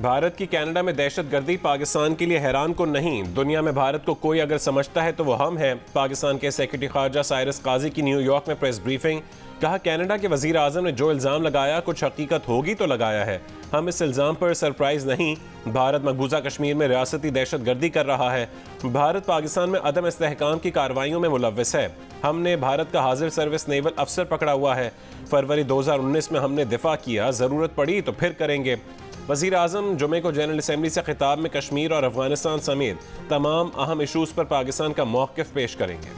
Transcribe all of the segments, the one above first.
भारत की कनाडा में दहशतगर्दी पाकिस्तान के लिए हैरान को नहीं, दुनिया में भारत को कोई अगर समझता है तो वो हम हैं। पाकिस्तान के सेक्रेटरी खारजा साइरस काजी की न्यूयॉर्क में प्रेस ब्रीफिंग। कहा, कनाडा के वजीर आजम ने जो इल्ज़ाम लगाया कुछ हकीकत होगी तो लगाया है, हम इस इल्ज़ाम पर सरप्राइज नहीं। भारत मकबूजा कश्मीर में रियासती दहशतगर्दी कर रहा है। भारत पाकिस्तान में अदम इस्तेहकाम की कार्रवाइयों में मुलव्वस है। हमने भारत का हाजिर सर्विस नेवल अफसर पकड़ा हुआ है। फरवरी 2019 में हमने दिफा किया, ज़रूरत पड़ी तो फिर करेंगे। वज़ीर आज़म जुमे को जनरल असम्बली से खिताब में कश्मीर और अफगानिस्तान समेत तमाम अहम इशूज़ पर पाकिस्तान का मौक़िफ़ पेश करेंगे।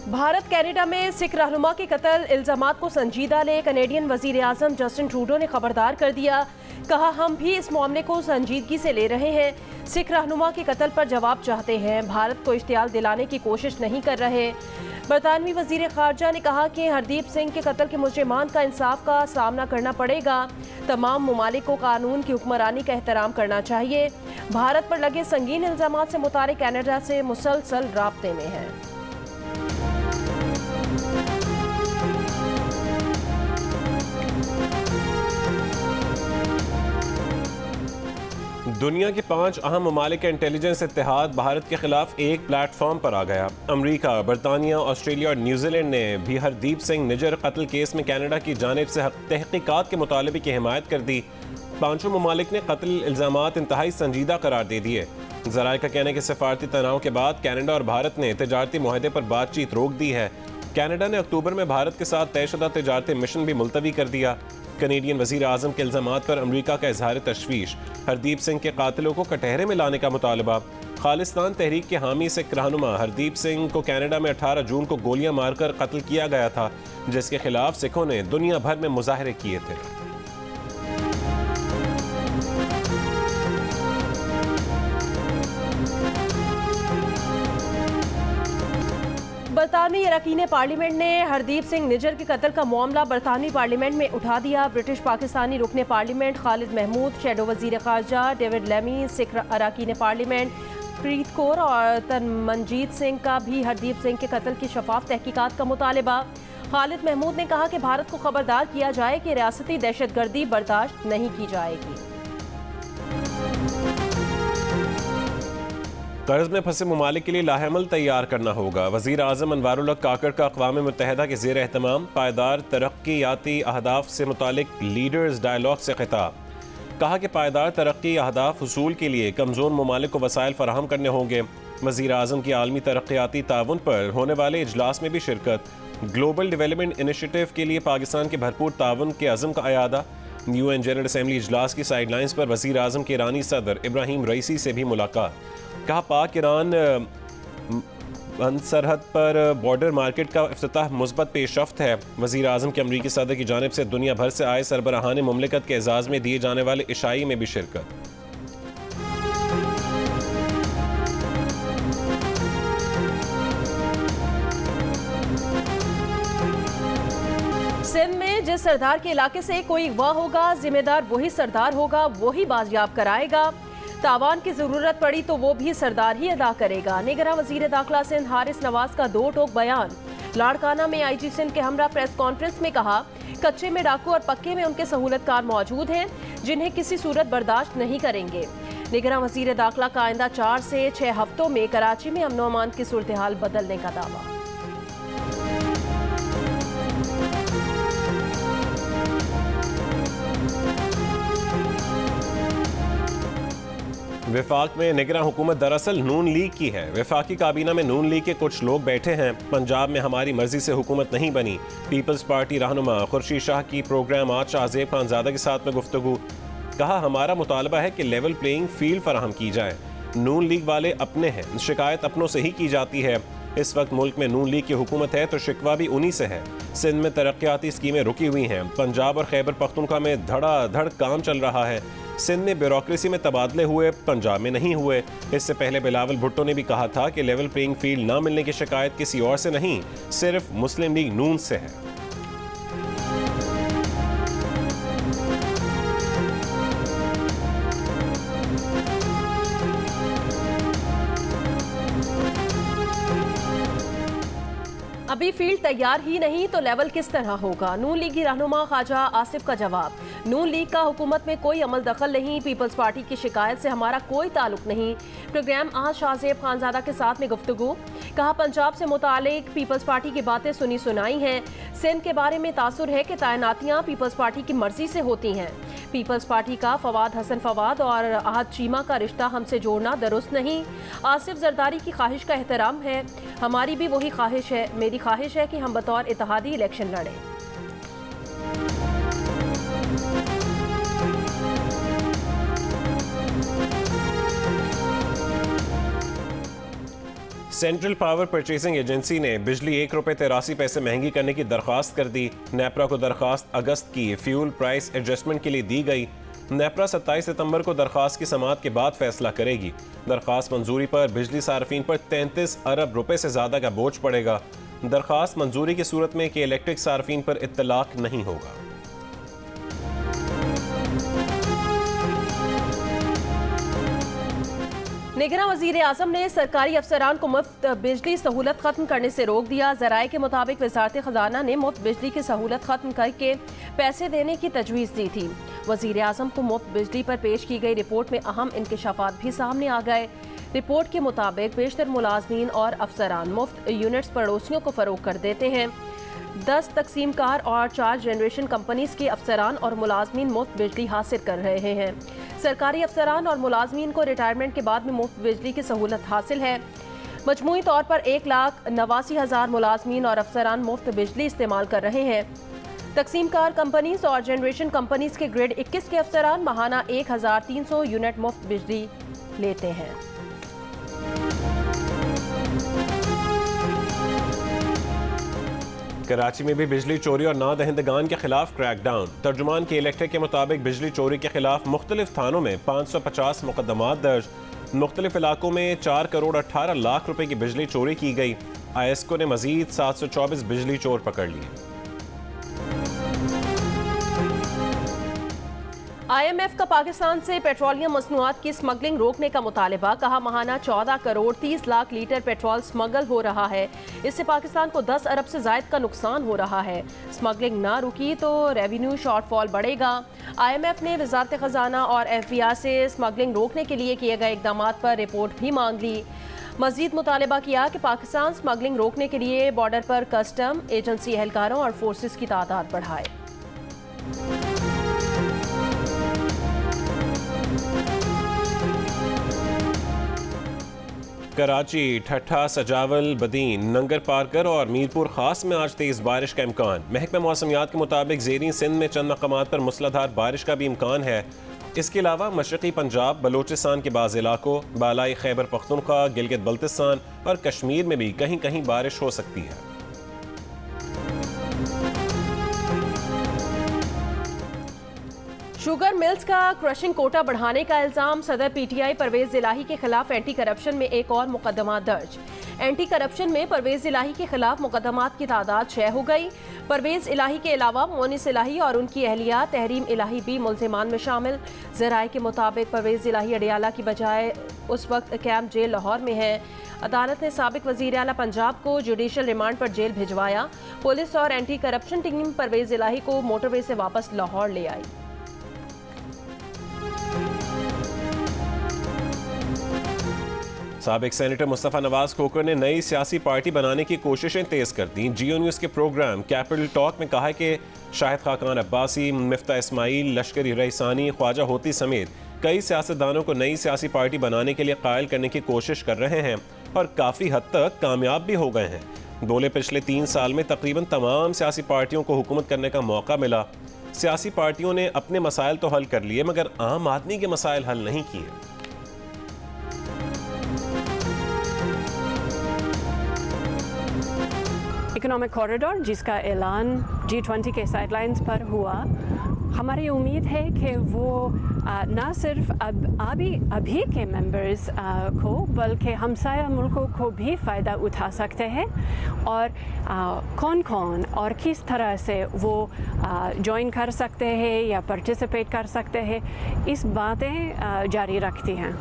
भारत कनाडा में सिख रहनुमा के कत्ल इल्जामात को संजीदा ले कनेडियन वजीर आज़म जस्टिन ट्रूडो ने खबरदार कर दिया। कहा, हम भी इस मामले को संजीदगी से ले रहे हैं। सिख रहनुमा के कत्ल पर जवाब चाहते हैं, भारत को इश्तियाल दिलाने की कोशिश नहीं कर रहे। बरतानवी वजीर खारजा ने कहा कि हरदीप सिंह के कत्ल के मुजरिमान का इंसाफ का सामना करना पड़ेगा। तमाम ममालिक को कानून की हुक्मरानी का एहतराम करना चाहिए। भारत पर लगे संगीन इल्जामात से मुतालिक कनाडा से मुसलसल राब्ते में है। दुनिया के 5 अहम ममालिक का इंटेलिजेंस इत्तेहाद भारत के खिलाफ एक प्लेटफॉर्म पर आ गया। अमरीका, बरतानिया, ऑस्ट्रेलिया और न्यूजीलैंड ने भी हरदीप सिंह निजर कत्ल केस में कनाडा की जानिब से तहकीकात के मुतालबे की हिमायत कर दी। पांचों ममालिक ने कत्ल इल्जामात इंतहाई संजीदा करार दे दिए। ज़राए का कहना है कि सफारती तनाव के बाद कनाडा और भारत ने तजारती मुआहदे पर बातचीत रोक दी है। कनाडा ने अक्टूबर में भारत के साथ तयशुदा तजारती मिशन भी मुलतवी कर दिया। कनेडियन वजीर आज़म के इल्ज़ामात पर अमरीका का इजहार तशवीश। हरदीप सिंह के कातिलों को कटहरे में लाने का मुतालबा। खालिस्तान तहरीक के हामी सिख रहनुमा हरदीप सिंह को कनाडा में 18 जून को गोलियां मारकर कत्ल किया गया था, जिसके खिलाफ सिखों ने दुनिया भर में मुजाहरे किए थे। बरतानवी अरकान पार्लियामेंट ने हरदीप सिंह निजर के कत्ल का मामला बरतानवी पार्लियामेंट में उठा दिया। ब्रिटिश पाकिस्तानी रुकने पार्लियामेंट खालिद महमूद, शैडो वजीर खारजा डेविड लेमी, सिख अरकान पार्लियामेंट प्रीत कौर और तनमनजीत सिंह का भी हरदीप सिंह के कत्ल की शफाफ तहकीकात का मुतालबा। खालिद महमूद ने कहा कि भारत को खबरदार किया जाए कि रियासती दहशतगर्दी बर्दाश्त नहीं की जाएगी। कर्ज में फंसे ममालिक के लिए लाहेमल तैयार करना होगा। वज़ीर आज़म अनवारुल हक काकड़ का अक़वाम मुत्तहिदा के ज़ेर एहतमाम पायदार तरक्याती अहदाफ से मुतालिक लीडर्स डायलॉग से खिताब। कहा कि पायदार तरक्की अहदाफ हुसूल के लिए कमज़ोर ममालिक को वसाइल फराहम करने होंगे। वज़ीर आज़म की आलमी तरक्याती ताउन पर होने वाले इजलास में भी शिरकत। ग्लोबल डेवलपमेंट इनिशिएटिव के लिए पाकिस्तान के भरपूर ताउन के अज़म का अयादा। UN जनरल असम्बली इजलास की साइडलाइंस पर वज़ीर आज़म के ईरानी सदर इब्राहिम रईसी से भी मुलाकात। कहा, पाक ईरान सरहद पर बॉर्डर मार्केट का इफ्तिताह मुस्बत पेशरफ्त है। वज़ीर आज़म के अमरीकी सदर की जानिब से दुनिया भर से आए सरबराहान मुमलिकत के एजाज़ में दिए जाने वाले इशाई में भी शिरकत। सिंध में जिस सरदार के इलाके से कोई अगवा होगा, जिम्मेदार वही सरदार होगा, वही बाजियाब कराएगा। तावान की जरूरत पड़ी तो वो भी सरदार ही अदा करेगा। निगरान वजीर दाखिला सिंध हारिस नवाज का दो टोक बयान। लाड़काना में IG सिंध के हमरा प्रेस कॉन्फ्रेंस में कहा, कच्चे में डाकू और पक्के में उनके सहूलतकार मौजूद हैं जिन्हें किसी सूरत बर्दाश्त नहीं करेंगे। निगरान वजीर दाखिला का आइंदा 4 से 6 हफ्तों में कराची में अमन अमान की सूरत हाल बदलने का दावा। वफाक में निगरान हुकूमत दरअसल नून लीग की है। वफाकी काबीना में नून लीग के कुछ लोग बैठे हैं। पंजाब में हमारी मर्जी से हुकूमत नहीं बनी। पीपल्स पार्टी रहनुमा खुर्शीद शाह की प्रोग्राम आज शाहजेब खानजादा के साथ में गुफ्तगू। कहा, हमारा मुतालबा है कि लेवल प्लेइंग फील्ड फराहम की जाए। नून लीग वाले अपने हैं, शिकायत अपनों से ही की जाती है। इस वक्त मुल्क में नून लीग की हुकूमत है तो शिकवा भी उन्हीं से है। सिंध में तरक्याती स्कीमें रुकी हुई हैं। पंजाब और खैबर पख्तूनख्वा में धड़ाधड़ काम चल रहा है। सिंध में ब्यूरोक्रेसी में तबादले हुए, पंजाब में नहीं हुए। इससे पहले बिलावल भुट्टो ने भी कहा था कि लेवल प्लेइंग फील्ड ना मिलने की शिकायत किसी और से नहीं, सिर्फ मुस्लिम लीग नून से है। अभी फील्ड तैयार ही नहीं तो लेवल किस तरह होगा? नून लीगी रहनुमा ख्वाजा आसिफ का जवाब, नून लीग का हुकूमत में कोई अमल दखल नहीं, पीपल्स पार्टी की शिकायत से हमारा कोई ताल्लुक नहीं। प्रोग्राम आज शाहजेब खानजादा के साथ में गुफ्तगू, कहा पंजाब से मुतालिक पीपल्स पार्टी की बातें सुनी सुनाई हैं, सिंध के बारे में तासुर है कि तैनातियाँ पीपल्स पार्टी की मर्जी से होती हैं। पीपल्स पार्टी का फवाद हसन फवाद और अहद चीमा का रिश्ता हमसे जोड़ना दुरुस्त नहीं। आसिफ जरदारी की ख्वाहिश का एहतराम है, हमारी भी वही ख्वाहिश है। मेरी ख्वाहिश है कि हम बतौर इत्तेहादी इलेक्शन लड़ें। सेंट्रल पावर परचेसिंग एजेंसी ने बिजली ₹1.83 महंगी करने की दरख्वास्त कर दी। नेपरा को दरख्वास्त अगस्त की फ्यूल प्राइस एडजस्टमेंट के लिए दी गई। नेपरा 27 सितंबर को दरख्वास्त की समाअत के बाद फैसला करेगी। दरख्वास्त मंजूरी पर बिजली सार्फिन पर 33 अरब रुपए से ज्यादा का बोझ पड़ेगा। दरख्वास्त मंजूरी की सूरत में कि इलेक्ट्रिक सार्फिन पर इत्तलाक नहीं होगा। निगरां वज़ीर आज़म ने सरकारी अफसरान को मुफ्त बिजली सहूलत खत्म करने से रोक दिया। ज़राए के मुताबिक वज़ारत ख़जाना ने मुफ्त बिजली की सहूलत खत्म करके पैसे देने की तजवीज़ दी थी। वज़ीर आज़म को मुफ्त बिजली पर पेश की गई रिपोर्ट में अहम इंकशाफात भी सामने आ गए। रिपोर्ट के मुताबिक बेशतर मुलाजमीन और अफसरान मुफ्त यूनिट्स पड़ोसियों को फ़रोग कर देते हैं। 10 तकसीमकार और 4 जनरेशन कंपनीज के अफसरान और मुलाजमीन मुफ्त बिजली हासिल कर रहे हैं। सरकारी अफसरान और मुलाजमीन को रिटायरमेंट के बाद में मुफ्त बिजली की सहूलत हासिल है। मजमूई तौर पर 1,89,000 मुलाजमीन और अफसरान मुफ्त बिजली इस्तेमाल कर रहे हैं। तकसीमकार कंपनीज और जनरेशन कंपनीज के ग्रेड 21 के अफसरान माहाना 1,300 यूनिट मुफ्त बिजली लेते हैं। कराची में भी बिजली चोरी और नादहिंदगान के खिलाफ क्रैकडाउन। तर्जुमान के इलेक्ट्रिक के मुताबिक बिजली चोरी के खिलाफ मुख्तलिफ थानों में 550 मुकदमात दर्ज। मुख्तलिफ इलाकों में 4 करोड़ 18 लाख रुपए की बिजली चोरी की गई। IESCO ने मजीद 724 बिजली चोर पकड़ लिए। IMF का पाकिस्तान से पेट्रोलियम मसनूआत की स्मगलिंग रोकने का मुतालबा, कहा माहाना 14 crore 30 lakh litre petrol smuggle हो रहा है। इससे पाकिस्तान को 10 अरब से जायद का नुकसान हो रहा है। स्मगलिंग ना रुकी तो रेवेन्यू शॉर्टफॉल बढ़ेगा। IMF ने वजारत खजाना और FBI से स्मगलिंग रोकने के लिए किए गए इकदाम पर रिपोर्ट भी मांग ली। मजीद मुतालबा किया कि पाकिस्तान स्मगलिंग रोकने के लिए बॉर्डर पर कस्टम एजेंसी एहलकारों और फोर्सेस की तादाद बढ़ाए। कराची, ठट्ठा, सजावल, बदीन, नंगर पारकर और मीरपुर खास में आज तेज बारिश का इम्कान। महकमा मौसमियात के मुताबिक ज़ेरी सिंध में चंद मकामात पर मूसलाधार बारिश का भी इम्कान है। इसके अलावा मशरक़ी पंजाब, बलोचिस्तान के बाज़ इलाकों, बालाई खैबर पख्तूनख्वा, गिलगित बल्तिस्तान और कश्मीर में भी कहीं कहीं बारिश हो सकती है। शुगर मिल्स का क्रशिंग कोटा बढ़ाने का इल्जाम, सदर PTI परवेज इलाही के खिलाफ एंटी करप्शन में एक और मुकदमा दर्ज। एंटी करप्शन में परवेज इलाही के खिलाफ मुकदमात की तादाद 6 हो गई। परवेज इलाही के अलावा मोनिस इलाही और उनकी अहलिया तहरीम इलाही भी मुल्जिमान में शामिल। ज़राए के मुताबिक परवेज इलाही अडियाला की बजाय उस वक्त कैंप जेल लाहौर में है। अदालत ने साबिक वज़ीर आला पंजाब को जुडिशल रिमांड पर जेल भिजवाया। पुलिस और एंटी करप्शन टीम परवेज इलाही को मोटरवे से वापस लाहौर ले आई। साबिक सेनेटर मुस्तफ़ा नवाज खोखर ने नई सियासी पार्टी बनाने की कोशिशें तेज कर दी। जियो न्यूज़ के प्रोग्राम कैपिटल टॉक में कहा कि शाहिद खाकान अब्बासी, मिफ्ता इस्माइल, लश्करी रईसानी, ख्वाजा होती समेत कई सियासतदानों को नई सियासी पार्टी बनाने के लिए कायल करने की कोशिश कर रहे हैं और काफ़ी हद तक कामयाब भी हो गए हैं। बोले पिछले 3 साल में तकरीबन तमाम सियासी पार्टियों को हुकूमत करने का मौका मिला। सियासी पार्टियों ने अपने मसाइल तो हल कर लिए मगर आम आदमी के मसाइल हल नहीं किए। इकोनॉमिक कॉरिडोर जिसका ऐलान G20 के साइडलाइंस पर हुआ, हमारी उम्मीद है कि वो न सिर्फ अभी के मेंबर्स को बल्कि हमसाया मुल्कों को भी फ़ायदा उठा सकते हैं और कौन कौन और किस तरह से वो ज्वाइन कर सकते हैं या पार्टिसिपेट कर सकते हैं, इस बातें जारी रखती हैं।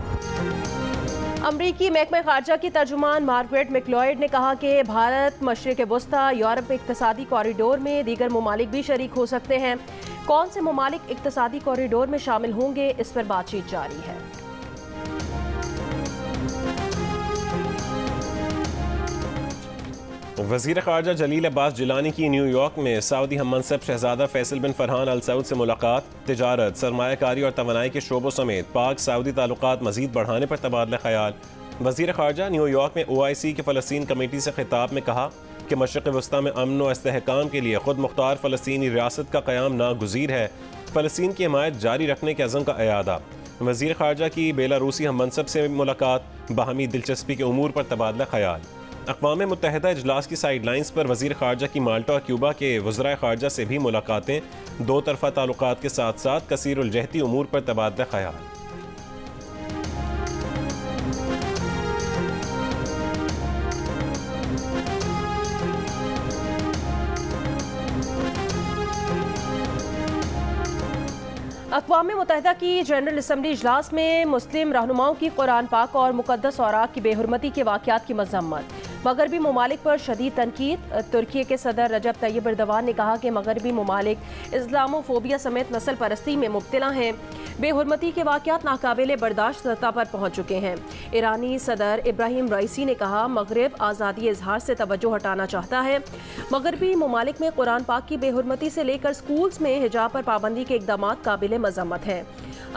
अमरीकी महकमा खारजा की तर्जुमान मार्गरेट मैक्लॉयड ने कहा कि भारत मशरिक़ वस्ता यूरोप इक़्तिसादी कॉरिडोर में दीगर ममालिक भी शरीक हो सकते हैं। कौन से ममालिक इक़्तिसादी कॉरिडोर में शामिल होंगे, इस पर बातचीत जारी है। वज़ीर ख़ारजा जलील अब्बास जिलानी की न्यूयॉर्क में सऊदी हममनसब शहजादा फैसल बिन फरहान अल सऊद से मुलाकात। तिजारत, सरमायाकारी और तवानाई के शोबों समेत पाक सऊदी ताल्लुकात मज़ीद बढ़ाने पर तबादला ख्याल। वज़ीर ख़ारजा न्यूयॉर्क में OIC की फ़लस्तीन कमेटी से खिताब में कहा कि मशरिक़ वस्ता में अमन व इस्तेहकाम के लिए खुद मुख्तार फ़लस्तीनी रियासत का क़याम नागुज़ीर है। फ़लस्तीन की हिमायत जारी रखने के अज़म का अयादा। वज़ीर ख़ारजा की बेलारूसी हममनसब से मुलाकात, बाहमी दिलचस्पी के उमूर पर तबादला ख्याल। अक़वाम मुत्तहिदा इजलास की साइडलाइंस पर वज़ीर ख़ारजा की माल्टा और क्यूबा के वज़राए ख़ारजा से भी मुलाकातें। दो तरफ़ा ताल्लुकात के साथ साथ कसीरुल जहती उमूर पर तबादला ख्याल। अक़वाम मुत्तहिदा की जनरल असम्बली इजलास में मुस्लिम रहनुमाओं की कुरान पाक और मुक़द्दस औराक की बेहुरमती के वाक़यात की मज़म्मत। मगरबी ममालिक पर शदीद तनकीद। तुर्की के सदर रजब तैयब एर्दोगान ने कहा कि मगरबी ममालिक इस्लामोफोबिया समेत नस्ल परस्ती में मुब्तला हैं। बेहुरमती के वाक़यात नाकाबिले बर्दाश्त सतह पर पहुँच चुके हैं। ईरानी सदर इब्राहिम रईसी ने कहा मगरब आज़ादी इजहार से तवज्जो हटाना चाहता है। मगरबी ममालिक में कुरान पाक की बेहुरमती से लेकर स्कूल्स में हिजाब पर पाबंदी के इक़दाम काबिल मज़म्मत हैं।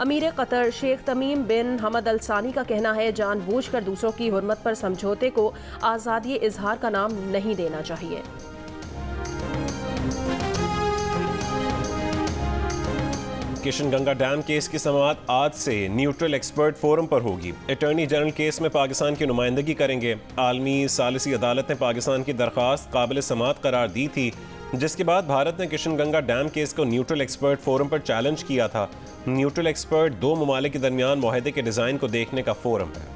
अमीर कतर शेख तमीम बिन हमद अल सानी का कहना है जानबूझकर दूसरों की हुर्मत पर समझौते को आज़ादी इजहार का नाम नहीं देना चाहिए। किशनगंगा डैम केस की समाअत आज से न्यूट्रल एक्सपर्ट फोरम पर होगी। अटॉर्नी जनरल केस में पाकिस्तान की नुमाइंदगी करेंगे। आलमी सालिसी अदालत ने पाकिस्तान की दरख्वास्त काबिल समाअत करार दी थी, जिसके बाद भारत ने किशनगंगा डैम केस को न्यूट्रल एक्सपर्ट फोरम पर चैलेंज किया था। न्यूट्रल एक्सपर्ट दो ममालिक के दरमियान मुआहदे के डिज़ाइन को देखने का फोरम है।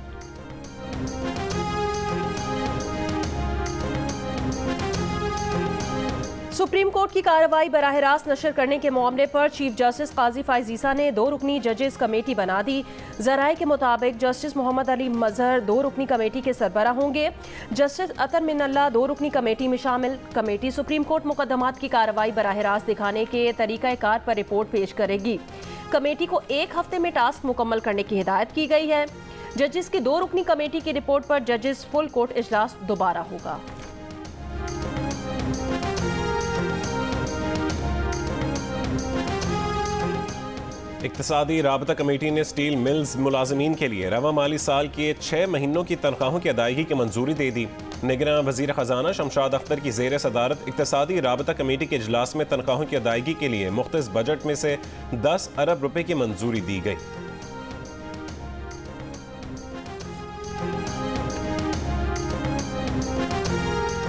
सुप्रीम कोर्ट की कार्रवाई बराह रास्त नशर करने के मामले पर चीफ जस्टिस काजी फायजीसा ने 2 रुकनी जजेस कमेटी बना दी। जराए के मुताबिक जस्टिस मोहम्मद अली मजहर 2 रुकनी कमेटी के सरबरा होंगे। जस्टिस अतर मिनल्ला 2 रुकनी कमेटी में शामिल। कमेटी सुप्रीम कोर्ट मुकदमात की कार्रवाई बराह रास्त दिखाने के तरीक़ाकार पर रिपोर्ट पेश करेगी। कमेटी को 1 हफ्ते में टास्क मुकम्मल करने की हिदायत की गई है। जजेस की 2 रुकनी कमेटी की रिपोर्ट पर जजेस फुल कोर्ट इजलास दोबारा होगा। इक़्तिसादी राबता कमेटी ने स्टील मिल्स मुलाजमीन के लिए रवा माली साल के 6 महीनों की तनख्वाहों की अदायगी की मंजूरी दे दी। निगरान वज़ीर ख़जाना शमशाद अख्तर की ज़ेर सदारत इक़्तिसादी राबता कमेटी के इजलास में तनख्वाहों की अदायगी के लिए मुख्तस बजट में से 10 अरब रुपए की मंजूरी दी गई।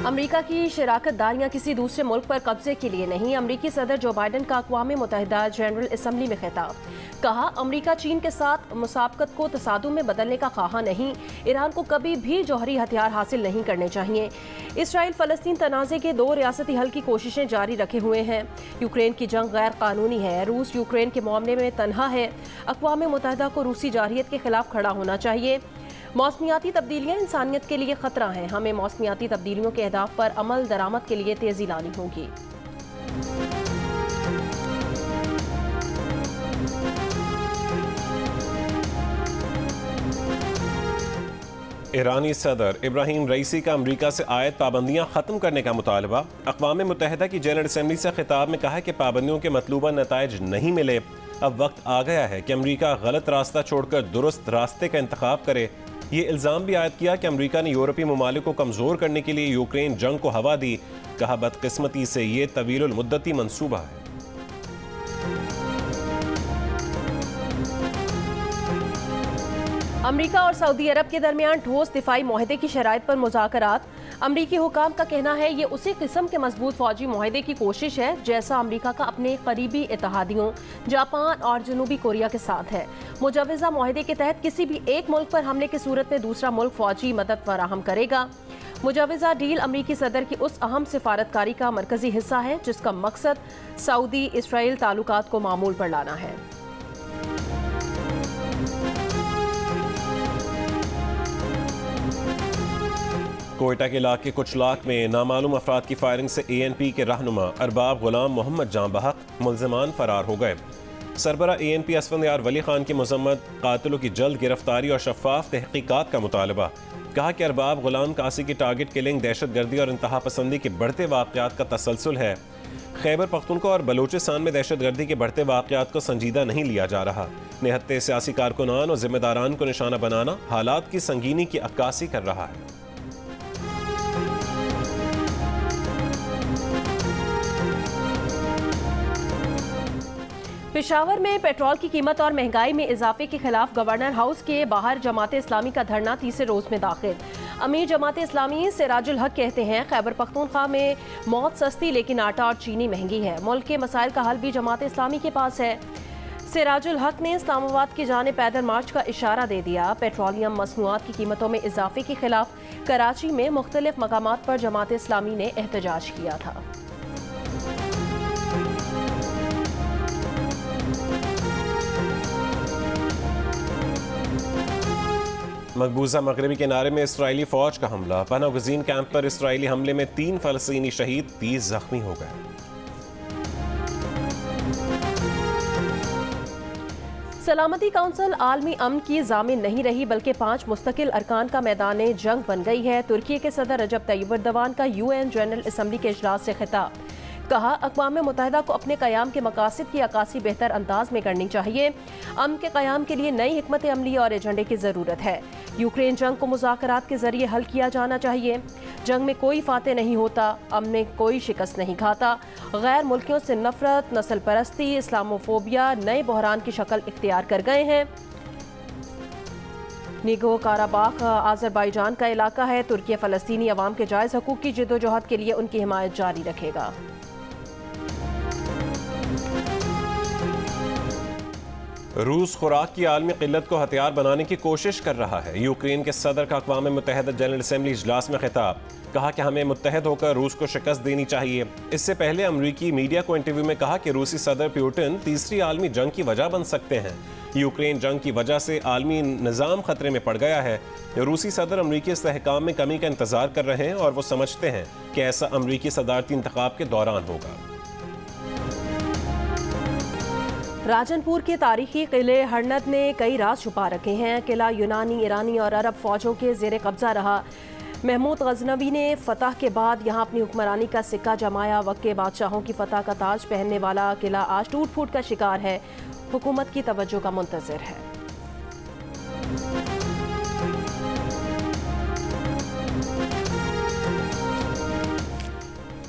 अमेरिका की शराकतदारियां किसी दूसरे मुल्क पर कब्जे के लिए नहीं। अमेरिकी सदर जो बाइडन का अक़वाम मुत्तहिदा जनरल असम्बली में खिताब। कहा अमेरिका चीन के साथ मुसाबकत को तसादुम में बदलने का ख्वाह नहीं। ईरान को कभी भी जौहरी हथियार हासिल नहीं करने चाहिए। इसराइल फ़लस्तीन तनाज़े के 2 रियासती हल की कोशिशें जारी रखे हुए हैं। यूक्रेन की जंग गैर कानूनी है। रूस यूक्रेन के मामले में तन्हा है। अक़वाम मुत्तहिदा को रूसी जारहियत के खिलाफ खड़ा होना चाहिए। मौसमियाती तब्दीलियाँ इंसानियत के लिए ख़तरा हैं। हमें मौसमियाती तब्दीलियों के अहदाफ पर अमल दरामद के लिए तेज़ी लानी होगी। ईरानी सदर इब्राहिम रईसी का अमरीका से आयत पाबंदियां ख़त्म करने का मुतालबा। अक़वाम मुत्तहिदा की जनरल असम्बली से खिताब में कहा कि पाबंदियों के मतलूबा नताइज नहीं मिले। अब वक्त आ गया है कि अमरीका गलत रास्ता छोड़कर दुरुस्त रास्ते का इंतखाब करे। ये इल्ज़ाम भी आयद किया कि अमरीका ने यूरोपीय ममालिक को कमज़ोर करने के लिए यूक्रेन जंग को हवा दी। कहा बदकिस्मती से ये तवीलुल मुद्दती मंसूबा है। अमरीका और सऊदी अरब के दरमियान ठोस दिफाई मुआहदे की शराइत पर मुज़ाकरात। अमरीकी हुकाम का कहना है ये उसी किस्म के मजबूत फौजी मुआहदे की कोशिश है जैसा अमरीका का अपने करीबी इत्तेहादियों जापान और जनूबी कोरिया के साथ है। मुजवज़ा मुआहदे के तहत किसी भी एक मुल्क पर हमले की सूरत में दूसरा मुल्क फौजी मदद फराहम करेगा। मुजवज़ा डील अमरीकी सदर की उस अहम सिफारतकारी का मरकजी हिस्सा है जिसका मकसद सऊदी इसराइल ताल्लुकात को मामूल पर लाना है। कोयटा के इलाके कुचलाक में नामालूम अफराद की फायरिंग से ANP के रहनुमा अरबाब गुलाम मोहम्मद जां बहक मुल्ज़िमान फरार हो गए। सरबरा ANP असफंदयार वली खान की मजम्मत, कातिलों की जल्द गिरफ्तारी और शफाफ तहकीकात का मुतालबा। कहा कि अरबाब गुलाम कासी की टारगेट किलिंग दहशतगर्दी और इंतहा पसंदी के बढ़ते वाक़यात का तसलसल है। खैबर पख्तूनख्वा और बलूचिस्तान में दहशतगर्दी के बढ़ते वाक़यात को संजीदा नहीं लिया जा रहा। निहत्ते सियासी कारकुनान और जिम्मेदारान को निशाना बनाना हालात की संगीनी की अक्कासी कर रहा है। पेशावर में पेट्रोल की कीमत और महंगाई में इजाफे के खिलाफ गवर्नर हाउस के बाहर जमात इस्लामी का धरना तीसरे रोज में दाखिल। अमीर जमात इस्लामी सिराजुल हक कहते हैं खैबर पख्तूनख्वा में मौत सस्ती लेकिन आटा और चीनी महंगी है। मुल्क के मसाइल का हल भी जमात इस्लामी के पास है। सिराजुल हक ने इस्लामाबाद की जानिब पैदल मार्च का इशारा दे दिया। पेट्रोलियम मसनूआत की कीमतों में इजाफे के खिलाफ कराची में मुख्तलिफ मकामात पर जमात इस्लामी ने एहतजाज किया था। मकबूजा मगरबी किनारे में इसराइली फौज का हमला। पनाह गुज़ीन कैंप पर इसराइली हमले में 3 फ़लस्तीनी शहीद, 30 जख्मी हो गए। सलामती काउंसिल आलमी अमन की जामिन नहीं रही बल्कि 5 मुस्तकिल अरकान का मैदान जंग बन गई है। तुर्की के सदर रजब तय्यिब एर्दोगान का UN जनरल असम्बली के इजलास से खिताब। कहा अक़वाम मुत्तहिदा को अपने क़याम के मकासद की अक्कासी बेहतर अंदाज में करनी चाहिए। अमन के क़याम के लिए नई हिकमत अमली और एजेंडे की ज़रूरत है। यूक्रेन जंग को मुज़ाकरात के ज़रिए हल किया जाना चाहिए। जंग में कोई फाते नहीं होता, अमन में कोई शिकस्त नहीं खाता। गैर मुल्कियों से नफरत, नस्ल परस्ती, इस्लामोफोबिया नए बहरान की शक्ल इख्तियार कर गए हैं। निगो काराबाख आज़रबाईजान का इलाका है। तुर्की फ़लस्तीनी अवाम के जायज़ हकूक़ की जद्दोजहद के लिए उनकी हिमायत जारी रखेगा। रूस खुराक की आलमी किल्लत को हथियार बनाने की कोशिश कर रहा है। यूक्रेन के सदर का अक़वाम मुत्तहिदा जनरल असम्बली इजलास में खिताब। कहा कि हमें मुत्तहद होकर रूस को शिकस्त देनी चाहिए। इससे पहले अमरीकी मीडिया को इंटरव्यू में कहा कि रूसी सदर पुतिन तीसरी आलमी जंग की वजह बन सकते हैं। यूक्रेन जंग की वजह से आलमी निज़ाम खतरे में पड़ गया है। रूसी सदर अमरीकी इस्तेहकाम में कमी का इंतजार कर रहे हैं और वो समझते हैं कि ऐसा अमरीकी सदारती इंतखाब के दौरान होगा। राजनपुर के तारीखी किले हरनद ने कई राज छुपा रखे हैं। किला यूनानी, ईरानी और अरब फौजों के जेर कब्जा रहा। महमूद गजनवी ने फतह के बाद यहाँ अपनी हुक्मरानी का सिक्का जमाया। वक्त के बादशाहों की फतह का ताज पहनने वाला किला आज टूट फूट का शिकार है। हुकूमत की तवज्जो का मुंतज़िर है।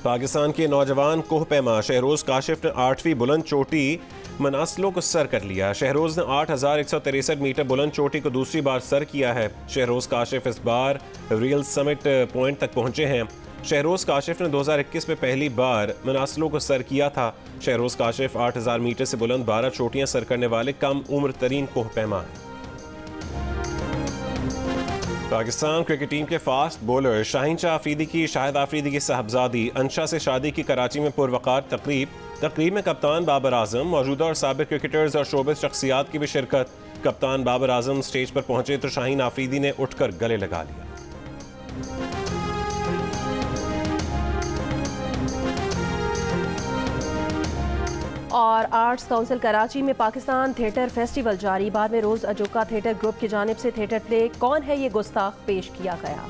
पाकिस्तान के नौजवान कोहपैमा शहरोज काशिफ ने 8वीं बुलंद चोटी मनासलों को सर कर लिया। शहरोज ने 8,163 मीटर बुलंद चोटी को दूसरी बार सर किया है। शहरोज काशिफ इस बार रियल समिट पॉइंट तक पहुंचे हैं। शहरोज काशिफ ने 2021 में पहली बार मनासलों को सर किया था। शहरोज काशिफ 8,000 मीटर से बुलंद 12 चोटियां सर करने वाले कम उम्र तरीन कोहपैमा हैं। पाकिस्तान क्रिकेट टीम के फास्ट बॉलर शाहीन शाह अफरीदी की शाहिद अफरीदी की साहबजादी अंशा से शादी की कराची में पुरवकार तकरीब में कप्तान बाबर आजम, मौजूदा और साबिक क्रिकेटर्स और शोबिस शख्सियात की भी शिरकत। कप्तान बाबर आजम स्टेज पर पहुंचे तो शाहीन अफरीदी ने उठकर गले लगा लिया। और आर्ट्स काउंसिल कराची में पाकिस्तान थिएटर फेस्टिवल जारी। बाद में रोज़ अजोका थिएटर ग्रुप की जानिब से थिएटर प्ले कौन है ये गुस्ताख पेश किया गया।